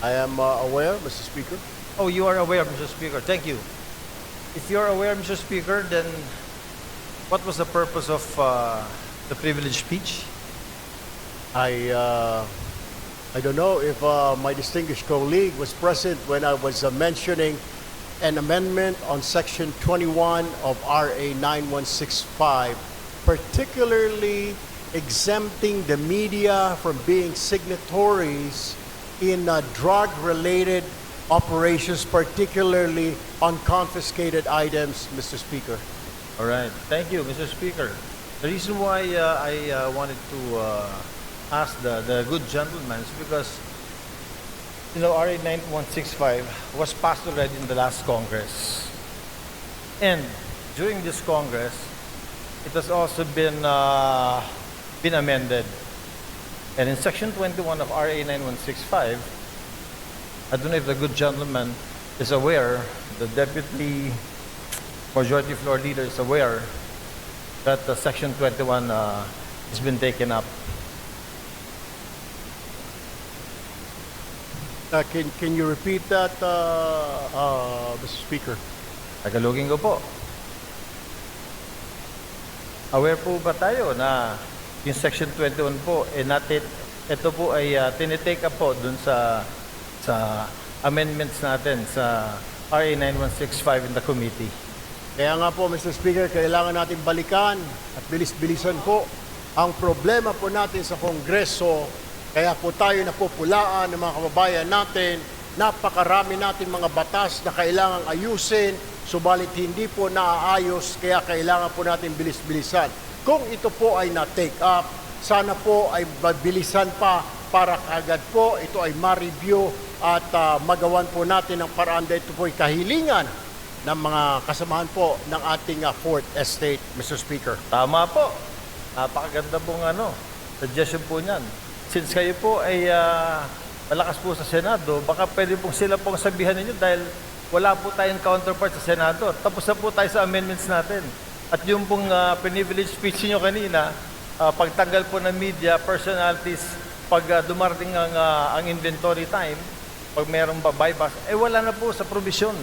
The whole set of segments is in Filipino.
I am aware, Mr. Speaker. Oh, you are aware, Mr. Speaker. Thank you. If you are aware, Mr. Speaker, then what was the purpose of the privileged speech? I don't know if my distinguished colleague was present when I was mentioning an amendment on Section 21 of RA 9165, particularly exempting the media from being signatories in drug-related operations, particularly on confiscated items, Mr. Speaker. All right. Thank you, Mr. Speaker. The reason why I wanted to ask the good gentleman is because, you know, RA 9165 was passed already in the last Congress. And during this Congress, it has also been amended. And in Section 21 of RA 9165, I don't know if the good gentleman is aware, the Deputy Majority Floor Leader is aware that Section 21 has been taken up. Can you repeat that, Mr. Speaker? Tagalogin ko po. Aware po ba tayo na yung Section 21 po, ito po ay tinitake up po dun sa amendments natin sa RA 9165 in the committee. Kaya nga po, Mr. Speaker, kailangan natin balikan at bilis-bilisan po ang problema po natin sa Kongreso. Kaya po tayo napupulaan ng mga kababayan natin. Napakarami natin mga batas na kailangang ayusin, subalit hindi po naaayos, kaya kailangan po natin bilis-bilisan. Kung ito po ay na-take up, sana po ay mabilisan pa para kagad po ito ay ma-review at magawan po natin ang paraan dahil ito po ay kahilingan ng mga kasamahan po ng ating Fourth Estate, Mr. Speaker. Tama po. Napakaganda pong suggestion po niyan. Since kayo po ay malakas po sa Senado, baka pwede pong sila pong sabihan ninyo dahil wala po tayong counterpart sa Senado. Tapos na po tayo sa amendments natin. At yung pong privilege speech niyo kanina, pagtanggal po ng media, personalities, pag dumarating ang inventory time, pag mayroong buybacks, wala na po sa provision.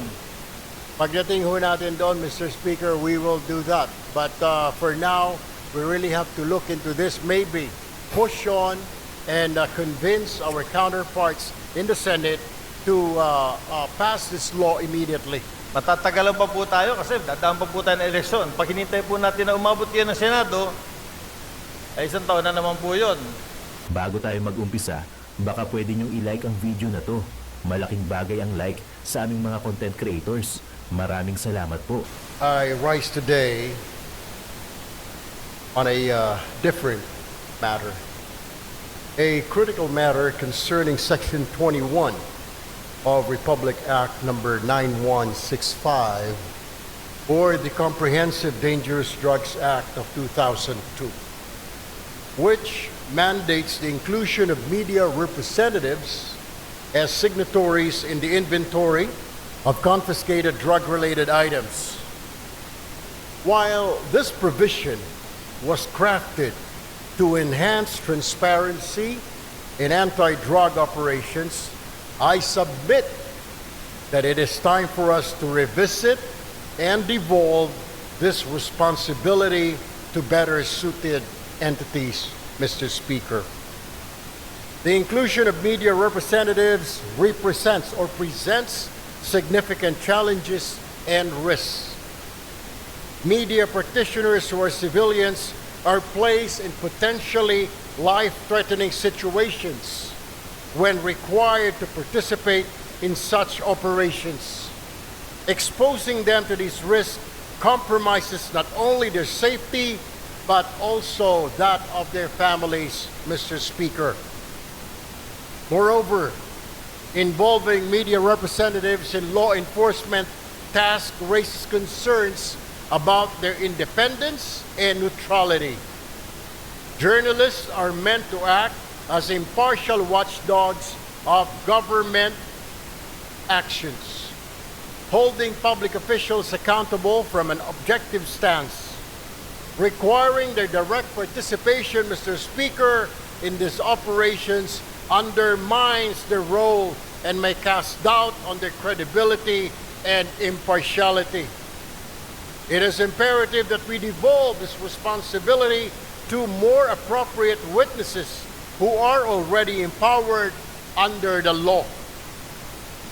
Pagdating ho natin doon, Mr. Speaker, we will do that. But for now, we really have to look into this, maybe push on and convince our counterparts in the Senate to pass this law immediately. Matatagalan pa po tayo kasi dadaan pa po tayo ng eleksyon. Pag hinintay po natin na umabot yan ng Senado, ay isang taon na naman po yun. Bago tayo mag-umpisa, baka pwede nyo i-like ang video na to. Malaking bagay ang like sa aming mga content creators. Maraming salamat po. I rise today on a different matter. A critical matter concerning Section 21 of Republic Act number 9165 or the Comprehensive Dangerous Drugs Act of 2002, which mandates the inclusion of media representatives as signatories in the inventory of confiscated drug-related items. While this provision was crafted to enhance transparency in anti-drug operations, I submit that it is time for us to revisit and devolve this responsibility to better suited entities, Mr. Speaker. The inclusion of media representatives represents or presents significant challenges and risks. Media practitioners who are civilians are placed in potentially life-threatening situations when required to participate in such operations. Exposing them to these risks compromises not only their safety, but also that of their families, Mr. Speaker. Moreover, involving media representatives in law enforcement tasks raises concerns about their independence and neutrality. Journalists are meant to act as impartial watchdogs of government actions, holding public officials accountable from an objective stance. Requiring their direct participation, Mr. Speaker, in these operations undermines their role and may cast doubt on their credibility and impartiality. It is imperative that we devolve this responsibility to more appropriate witnesses who are already empowered under the law.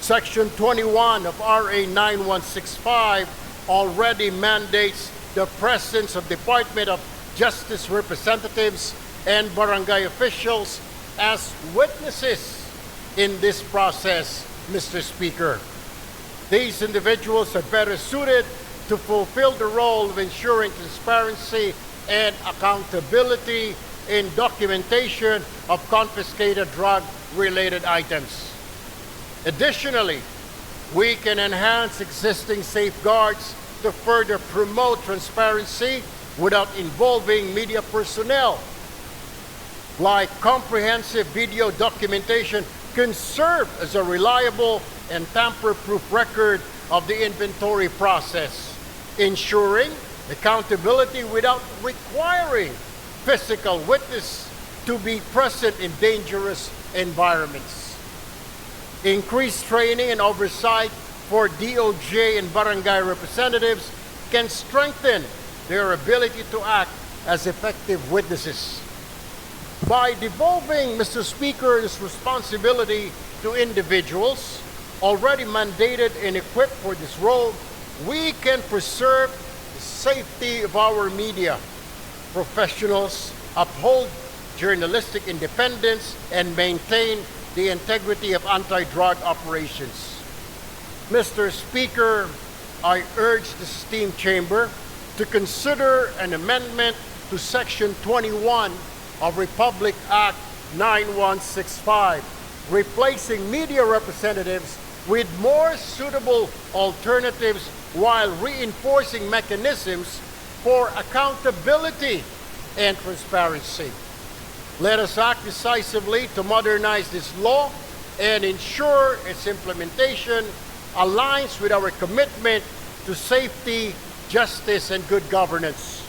Section 21 of RA 9165 already mandates the presence of Department of Justice representatives and barangay officials as witnesses in this process, Mr. Speaker. These individuals are better suited to fulfill the role of ensuring transparency and accountability in documentation of confiscated drug-related items. Additionally, we can enhance existing safeguards to further promote transparency without involving media personnel, like comprehensive video documentation can serve as a reliable and tamper-proof record of the inventory process, ensuring accountability without requiring physical witness to be present in dangerous environments. Increased training and oversight for DOJ and barangay representatives can strengthen their ability to act as effective witnesses. By devolving, Mr. Speaker, this responsibility to individuals already mandated and equipped for this role, we can preserve the safety of our media professionals, uphold journalistic independence, and maintain the integrity of anti-drug operations. Mr. Speaker, I urge the esteemed chamber to consider an amendment to Section 21 of Republic Act 9165, replacing media representatives with more suitable alternatives while reinforcing mechanisms for accountability and transparency. Let us act decisively to modernize this law and ensure its implementation aligns with our commitment to safety, justice, and good governance.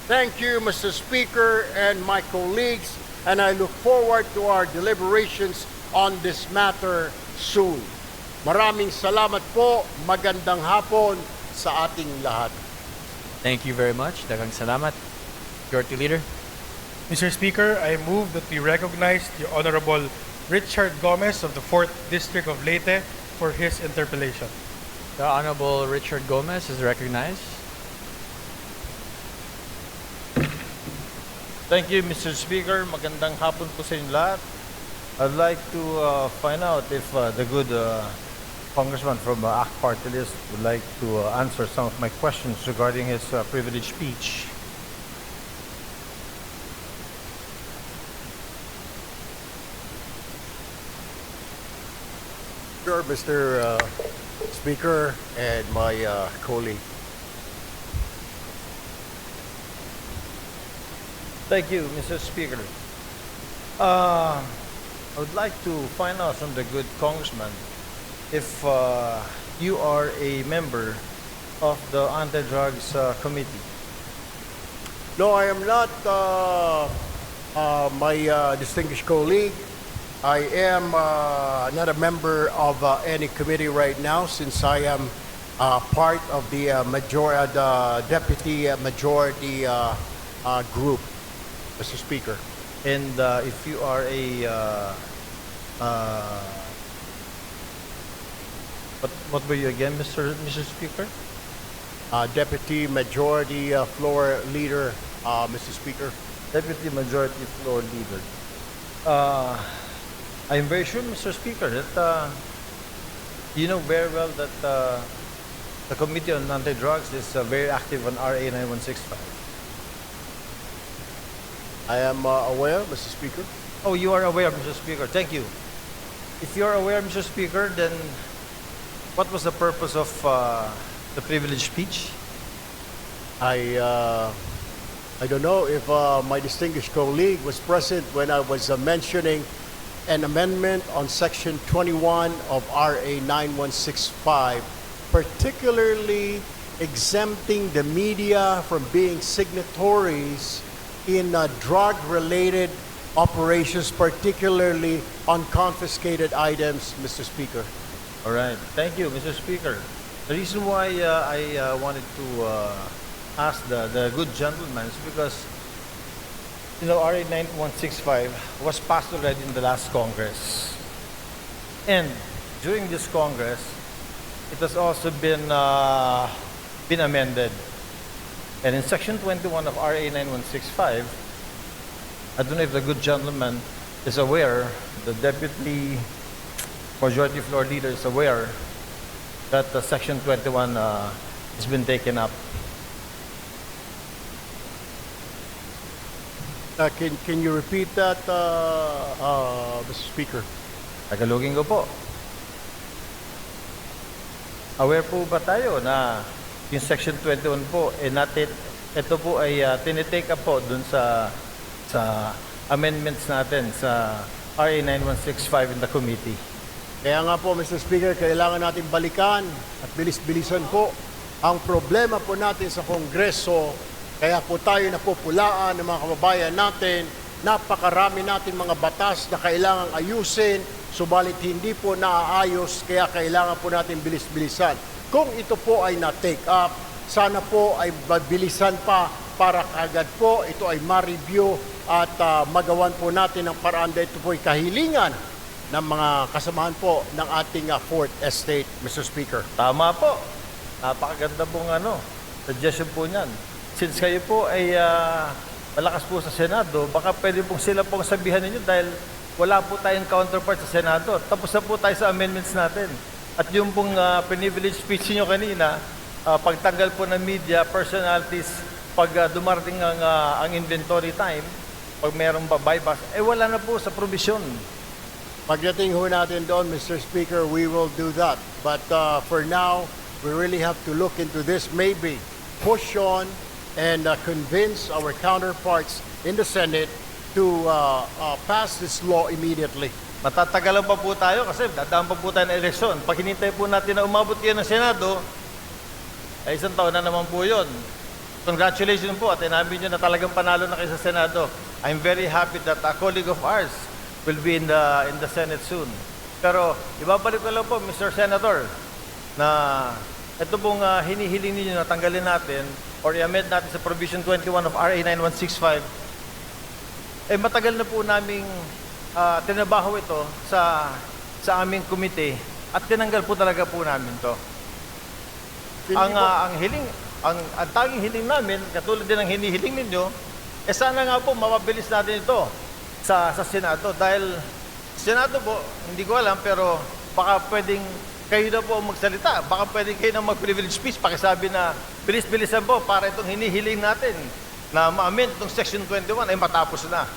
Thank you, Mr. Speaker and my colleagues, and I look forward to our deliberations on this matter soon. Maraming salamat po, magandang hapon sa ating lahat. Thank you very much. Daghang salamat. Majority Leader. Mr. Speaker, I move that we recognize the Honorable Richard Gomez of the 4th District of Leyte for his interpellation. The Honorable Richard Gomez is recognized. Thank you, Mr. Speaker. Magandang hapon po sa inyo lahat. I'd like to find out if the good congressman from ACT Party List would like to answer some of my questions regarding his privileged speech. Sure, Mr. Speaker and my colleague. Thank you, Mr. Speaker. I would like to find out from the good congressman if you are a member of the Anti-Drugs Committee. No, I am not, my distinguished colleague. I am not a member of any committee right now since I am part of the deputy majority group, Mr. Speaker. And if you are a what were you again, Mr. Speaker? Deputy Majority Floor Leader, Mr. Speaker. Deputy Majority Floor Leader. I am very sure, Mr. Speaker, that you know very well that the Committee on Anti-Drugs is very active on RA 9165. I am aware, Mr. Speaker. Oh, you are aware, Mr. Speaker. Thank you. If you are aware, Mr. Speaker, then what was the purpose of the privileged speech? I don't know if my distinguished colleague was present when I was mentioning an amendment on Section 21 of RA 9165, particularly exempting the media from being signatories in drug-related operations, particularly on confiscated items, Mr. Speaker. All right. Thank you, Mr. Speaker. The reason why I wanted to ask the good gentleman is because, RA 9165 was passed already in the last Congress. And during this Congress, it has also been amended. And in Section 21 of RA 9165, I don't know if the good gentleman is aware, the Deputy Majority Floor Leader is aware that Section 21 has been taken up. Can you repeat that, Mr. Speaker? Tagalogin ko po. Aware po ba tayo na yung Section 21 po, ito po ay tinitake up po dun sa amendments natin sa RA 9165 in the committee. Kaya nga po, Mr. Speaker, kailangan natin balikan at bilis-bilisan po ang problema po natin sa Kongreso. Kaya po tayo napupulaan ng mga kababayan natin. Napakarami natin mga batas na kailangang ayusin, subalit hindi po naaayos, kaya kailangan po natin bilis-bilisan. Kung ito po ay na-take up, sana po ay bilisan pa para kagad po ito ay ma-review at magawan po natin ng paraan dahil ito po ay kahilingan ng mga kasamahan po ng ating Fourth Estate, Mr. Speaker. Tama po. Napakaganda pong suggestion po niyan. Since kayo po ay malakas po sa Senado, baka pwede pong sila pong sabihan ninyo dahil wala po tayong counterpart sa Senado. Tapos na po tayo sa amendments natin. At yung pong privilege speech niyo kanina, pagtanggal po ng media, personalities, pag dumarating ang inventory time, pag mayroong buybacks, wala na po sa provision. Pagdating ho natin doon, Mr. Speaker, we will do that. But for now, we really have to look into this, maybe push on and convince our counterparts in the Senate to pass this law immediately. Matatagalan pa po tayo kasi dadaan pa po tayo ng eleksyon. Pag hinintay po natin na umabot kayo ng Senado, ay isang taon na naman po yun. Congratulations po at inamin nyo na talagang panalo na kayo sa Senado. I'm very happy that a colleague of ours will be in the Senate soon. Pero ibabalik ko lang po, Mr. Senator, na ito pong hinihiling ninyo na tanggalin natin or i-amend natin sa Provision 21 of RA 9165, matagal na po naming tinabaho ito sa aming komite at tinanggal po talaga po namin to. Ang tanging hiling namin, katulad din ng hinihiling ninyo, sana nga po mapabilis natin ito sa Senado dahil Senado po, hindi ko alam pero baka pwedeng kayo na po magsalita. Baka pwedeng kayo na mag-privilege speech pakisabi na bilis-bilisan po para itong hinihiling natin na ma-amend itong Section 21 ay matapos na.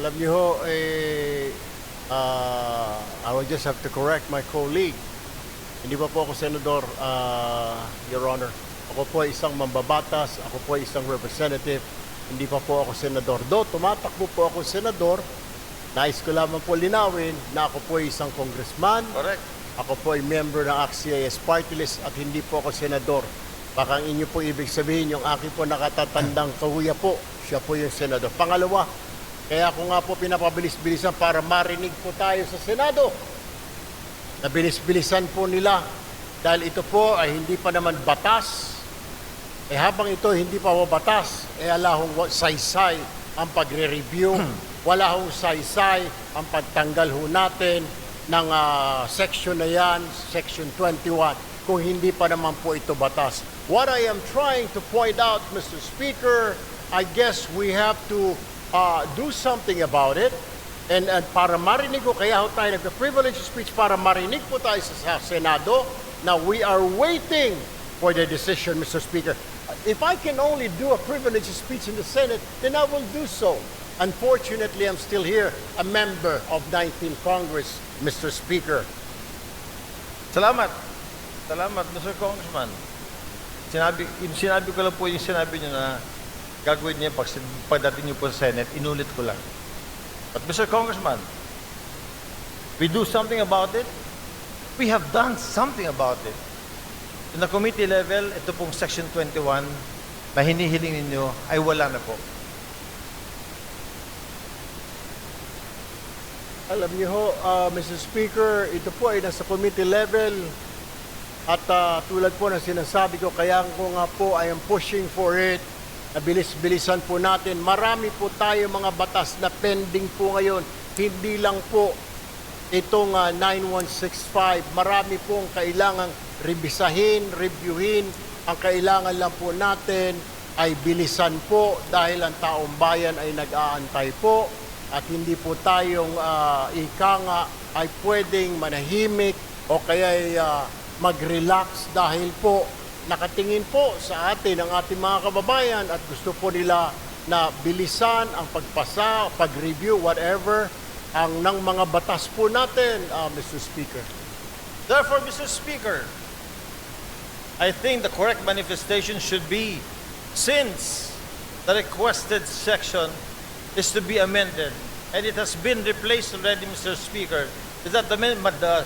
Alam niyo ho, I will just have to correct my colleague. Hindi pa po ako senador, Your Honor. Ako po ay isang mambabatas, ako po ay isang representative, hindi pa po ako senador. Do, tumatakbo po ako senador, nais ko lamang po linawin na ako po ay isang congressman. Correct. Ako po ay member ng ACT-CIS party list at hindi po ako senador. Baka ang inyo po ibig sabihin, yung aking po nakatatandang kahuya po, siya po yung senador. Pangalawa, kaya ako nga po pinapabilis-bilisan para marinig po tayo sa Senado. Nabilis-bilisan po nila dahil ito po ay hindi pa naman batas. Habang ito hindi pa batas, ala hong saysay ang pagre-review, wala hong saysay ang pagtanggal ho natin ng section na yan, Section 21, kung hindi pa naman po ito batas. What I am trying to point out, Mr. Speaker, I guess we have to do something about it. And para marinig ko, kaya ho tayo nagka-privilege speech para marinig po tayo sa Senado. Now, we are waiting for the decision, Mr. Speaker. If I can only do a privilege speech in the Senate, then I will do so. Unfortunately, I'm still here, a member of 19th Congress, Mr. Speaker. Salamat. Salamat, Mr. Congressman. Sinabi ko lang po yung sinabi nyo na gagawin niya pagdating niyo po sa Senate, inulit ko lang. But Mr. Congressman, we do something about it. We have done something about it. In the committee level, ito pong Section 21 na hinihiling ninyo ay wala na po. Alam niyo ho, Mr. Speaker, ito po ay nasa committee level at tulad po ng sinasabi ko, kaya ko nga po I am pushing for it na bilis-bilisan po natin. Marami po tayo mga batas na pending po ngayon. Hindi lang po itong 9165. Marami pong kailangang revisahin, reviewin. Ang kailangan lang po natin ay bilisan po dahil ang taong bayan ay nag-aantay po at hindi po tayong ika nga ay pwedeng manahimik o kaya mag-relax dahil po nakatingin po sa atin ang ating mga kababayan at gusto po nila na bilisan ang pagpasa, pag-review, whatever, ang ng mga batas po natin, Mr. Speaker. Therefore, Mr. Speaker, I think the correct manifestation should be, since the requested section is to be amended, and it has been replaced already, Mr. Speaker, is that the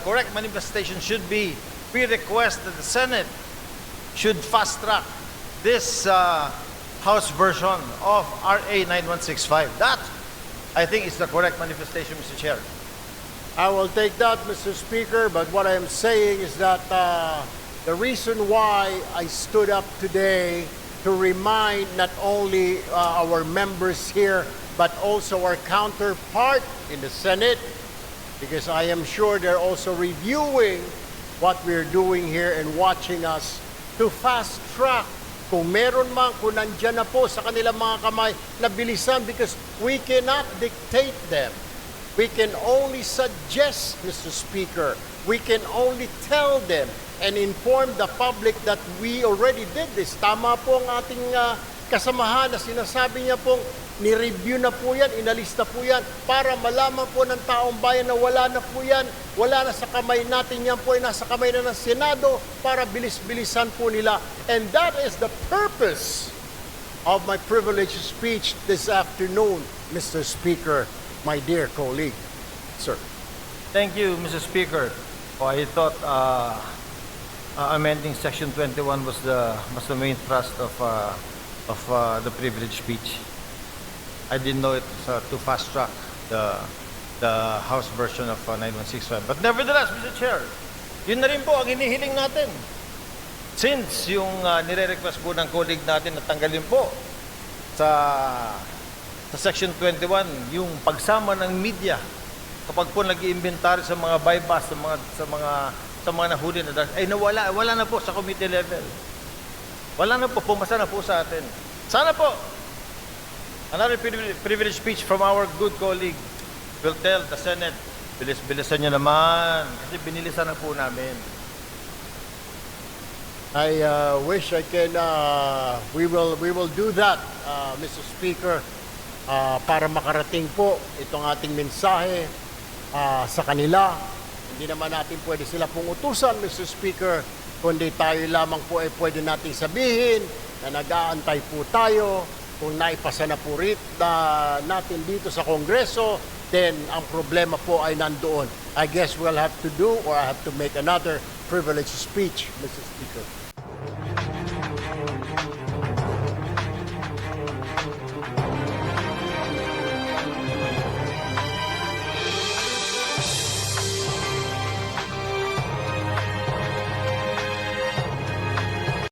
correct manifestation should be, we request that the Senate should fast-track this House version of RA 9165. That, I think, is the correct manifestation, Mr. Chair. I will take that, Mr. Speaker, but what I am saying is that the reason why I stood up today to remind not only our members here, but also our counterpart in the Senate, because I am sure they're also reviewing what we're doing here and watching us, to fast track kung meron man, kung nandyan na po sa kanilang mga kamay na bilisan, because we cannot dictate them. We can only suggest, Mr. Speaker. We can only tell them and inform the public that we already did this. Tama po ang ating kasamahan na sinasabi niya pong ni-review na po yan, inalista po yan, para malaman po ng taong bayan na wala na po yan, wala na sa kamay natin, yan po ay nasa kamay na ng Senado para bilis-bilisan po nila. And that is the purpose of my privileged speech this afternoon, Mr. Speaker, my dear colleague. Sir. Thank you, Mr. Speaker. Oh, I thought amending Section 21 was the main thrust of the privileged speech. I didn't know it was to fast track the House version of 9165. But nevertheless, Mr. Chair, yun na rin po ang hinihiling natin. Since yung nire-request po ng colleague natin na tanggalin po sa Section 21, yung pagsama ng media kapag po nag-i-inventory sa mga bypass, sa mga nahuli na drugs, ay wala na po sa committee level. Wala na po, pumasa na po sa atin. Sana po, another privilege speech from our good colleague will tell the Senate, bilis-bilisan nyo naman, kasi binilisan na po namin. I wish I can, we will do that, Mr. Speaker, para makarating po itong ating mensahe sa kanila. Hindi naman natin pwede sila pong utusan, Mr. Speaker, kundi tayo lamang po ay pwede nating sabihin na nag-aantay po tayo. Kung naipasa na po natin dito sa Kongreso, then ang problema po ay nandoon. I guess we'll have to do, or I have to make another privileged speech, Mr. Speaker.